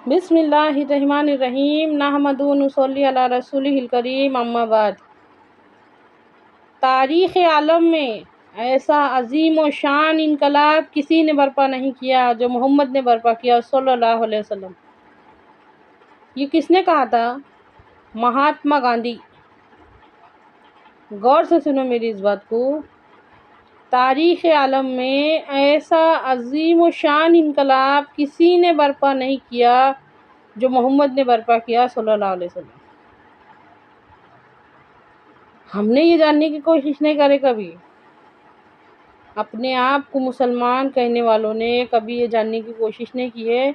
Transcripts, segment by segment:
بسم اللہ الرحمن الرحیم نحمدہ و نصلی علی رسولہ الکریم اما بعد۔ تاریخ عالم میں ایسا عظیم و شان انقلاب کسی نے برپا نہیں کیا جو محمد نے برپا کیا صلی اللہ علیہ وسلم۔ یہ کس نے کہا تھا؟ مہاتما گاندھی۔ غور سے سنو میری اس بات کو۔ تاریخ عالم میں ایسا عظیم و شان انقلاب کسی نے برپا نہیں کیا جو محمد نے برپا کیا صلی اللہ علیہ وسلم۔ ہم نے یہ جاننے کی کوشش نہیں کرے کبھی، اپنے آپ کو مسلمان کہنے والوں نے کبھی یہ جاننے کی کوشش نہیں کی ہے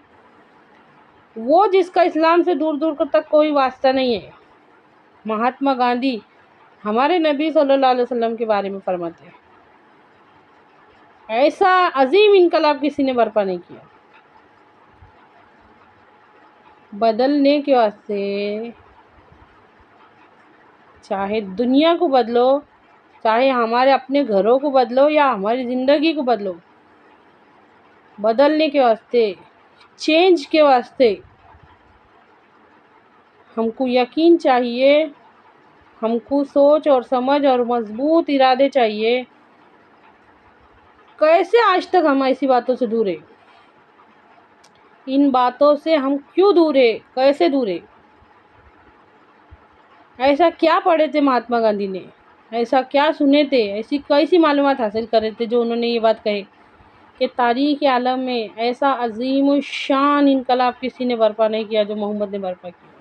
وہ جس کا اسلام سے دور دور تک کوئی واسطہ نہیں ہے۔ مہاتما گاندھی ہمارے نبی صلی اللہ علیہ وسلم کے بارے میں فرماتے ہیں ایسا عظیم انقلاب کسی نے برپا نہیں کیا۔ بدلنے کے واسطے چاہے دنیا کو بدلو، چاہے ہمارے اپنے گھروں کو بدلو یا ہماری زندگی کو بدلو، بدلنے کے واسطے، چینج کے واسطے ہم کو یقین چاہیے، ہم کو سوچ اور سمجھ اور مضبوط ارادے چاہیے۔ کیسے آج تک ہم ایسی باتوں سے دور ہیں؟ ان باتوں سے ہم کیوں دور ہیں؟ کیسے دور ہیں؟ ایسا کیا پڑھے تھے مہاتما گاندھی نے؟ ایسا کیا سنے تھے؟ ایسی کیسی معلومات حاصل کرے تھے جو انہوں نے یہ بات کہی کہ تاریخ عالم میں ایسا عظیم الشان انقلاب کسی نے برپا نہیں کیا جو محمد نے برپا کیا؟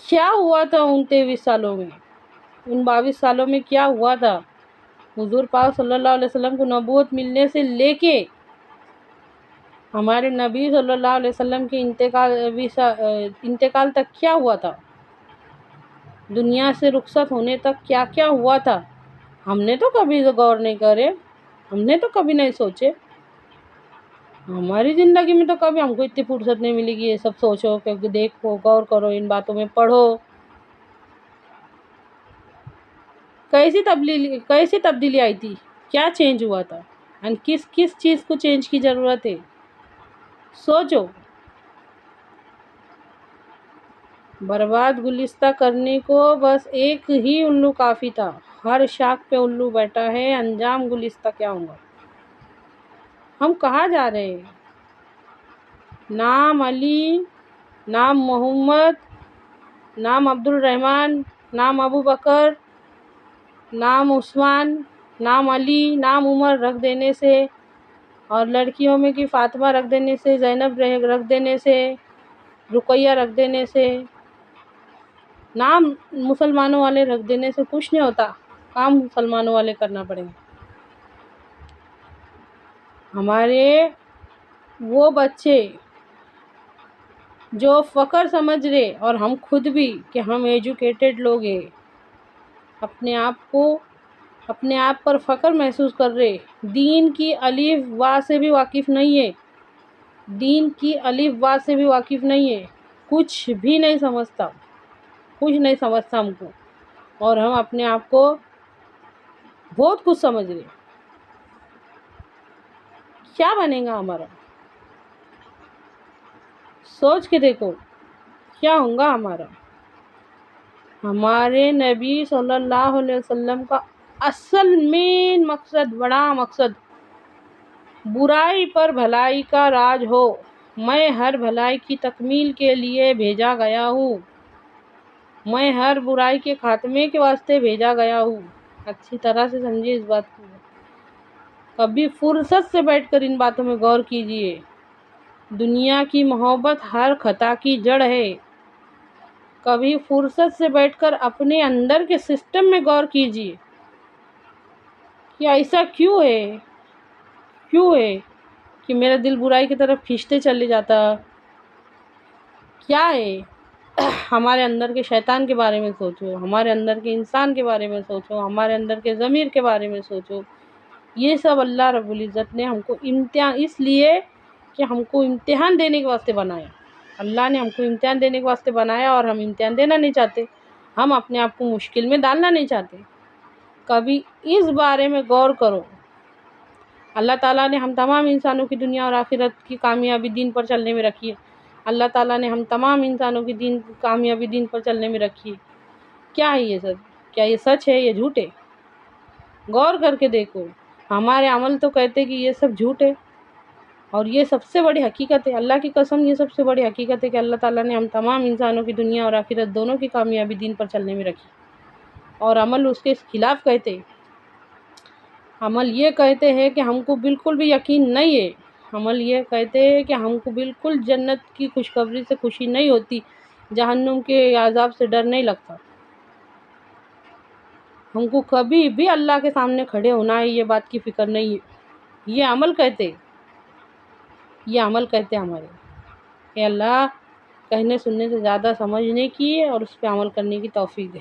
کیا ہوا تھا ان 23 سالوں میں، ان 22 سالوں میں کیا ہوا تھا؟ حضور پاک صلی اللہ علیہ وسلم کو نبوت ملنے سے لے کے ہمارے نبی صلی اللہ علیہ وسلم کے انتقال تک کیا ہوا تھا؟ دنیا سے رخصت ہونے تک کیا کیا ہوا تھا؟ ہم نے تو کبھی غور نہیں کرے، ہم نے تو کبھی نہیں سوچے۔ ہماری زندگی میں تو کبھی ہم کو اتنی فرصت نہیں ملے گی یہ سب سوچو، کہ دیکھو، غور کرو، ان باتوں میں پڑھو۔ کیسی تبدیلی آئی تھی؟ کیا چینج ہوا تھا؟ کس کس چیز کو چینج کی ضرورت ہے؟ سوچو۔ برباد گلستہ کرنے کو بس ایک ہی الو کافی تھا، ہر شاخ پہ الو بیٹھا ہے، انجام گلستہ کیا ہوگا؟ ہم کہاں جا رہے ہیں؟ نام علی، نام محمد، نام عبد الرحمن، نام ابو بکر، نام عثمان، نام علی، نام عمر رکھ دینے سے اور لڑکیوں میں کی فاطمہ رکھ دینے سے، زینب رکھ دینے سے، رقیہ رکھ دینے سے، نام مسلمانوں والے رکھ دینے سے کچھ نہیں ہوتا، کام مسلمانوں والے کرنا پڑیں گے۔ ہمارے وہ بچے جو فخر سمجھ رہے اور ہم خود بھی کہ ہم ایجوکیٹڈ لوگ ہیں، اپنے آپ پر فخر محسوس کر رہے، دین کی الف با سے بھی واقف نہیں ہے، دین کی الف با سے بھی واقف نہیں ہے، کچھ بھی نہیں سمجھتا، کچھ نہیں سمجھتا ہم کو، اور ہم اپنے آپ کو بہت کچھ سمجھ رہے۔ کیا بنے گا ہمارا؟ سوچ کے دیکھو کیا ہوگا ہمارا؟ ہمارے نبی صلی اللہ علیہ وسلم کا اصل مین مقصد، بڑا مقصد، برائی پر بھلائی کا راج ہو، میں ہر بھلائی کی تکمیل کے لیے بھیجا گیا ہوں، میں ہر برائی کے خاتمے کے واسطے بھیجا گیا ہوں۔ اچھی طرح سے سمجھیے اس بات کو، کبھی فرصت سے بیٹھ کر ان باتوں میں غور کیجیے۔ دنیا کی محبت ہر خطا کی جڑ ہے۔ کبھی فرصت سے بیٹھ کر اپنے اندر کے سسٹم میں غور کیجیے کہ ایسا کیوں ہے کہ میرا دل برائی کی طرف کھینچتے چلے جاتا؟ کیا ہے؟ ہمارے اندر کے شیطان کے بارے میں سوچو، ہمارے اندر کے انسان کے بارے میں سوچو، ہمارے اندر کے ضمیر کے بارے میں سوچو۔ یہ سب اللہ رب العزت نے ہم کو اس لیے کہ ہم کو امتحان دینے کے واسطے بنایا، اللہ نے ہم کو امتحان دینے کے واسطے بنایا، اور ہم امتحان دینا نہیں چاہتے، ہم اپنے آپ کو مشکل میں ڈالنا نہیں چاہتے۔ کبھی اس بارے میں غور کرو۔ اللہ تعالیٰ نے ہم تمام انسانوں کی دنیا اور آخرت کی کامیابی دین پر چلنے میں رکھی ہے، اللہ تعالیٰ نے ہم تمام انسانوں کی کامیابی دین پر چلنے میں رکھی ہے۔ کیا ہے یہ سب؟ کیا یہ سچ ہے یا جھوٹ ہے؟ غور کر کے دیکھو، ہمارے عمل تو کہتے کہ یہ سب جھوٹ ہے، اور یہ سب سے بڑی حقیقت ہے۔ اللہ کی قسم، یہ سب سے بڑی حقیقت ہے کہ اللہ تعالیٰ نے ہم تمام انسانوں کی دنیا اور آخرت دونوں کی کامیابی دین پر چلنے میں رکھی، اور عمل اس کے خلاف کہتے۔ عمل یہ کہتے ہیں کہ ہم کو بالکل بھی یقین نہیں ہے، عمل یہ کہتے ہیں کہ ہم کو بالکل جنت کی خوشخبری سے خوشی نہیں ہوتی، جہنم کے عذاب سے ڈر نہیں لگتا، ہم کو کبھی بھی اللہ کے سامنے کھڑے ہونا ہے یہ بات کی فکر نہیں ہے۔ یہ عمل کہتے ہمارے، کہ اللہ کہنے سننے سے زیادہ سمجھنے کی اور اس پہ عمل کرنے کی توفیق دے۔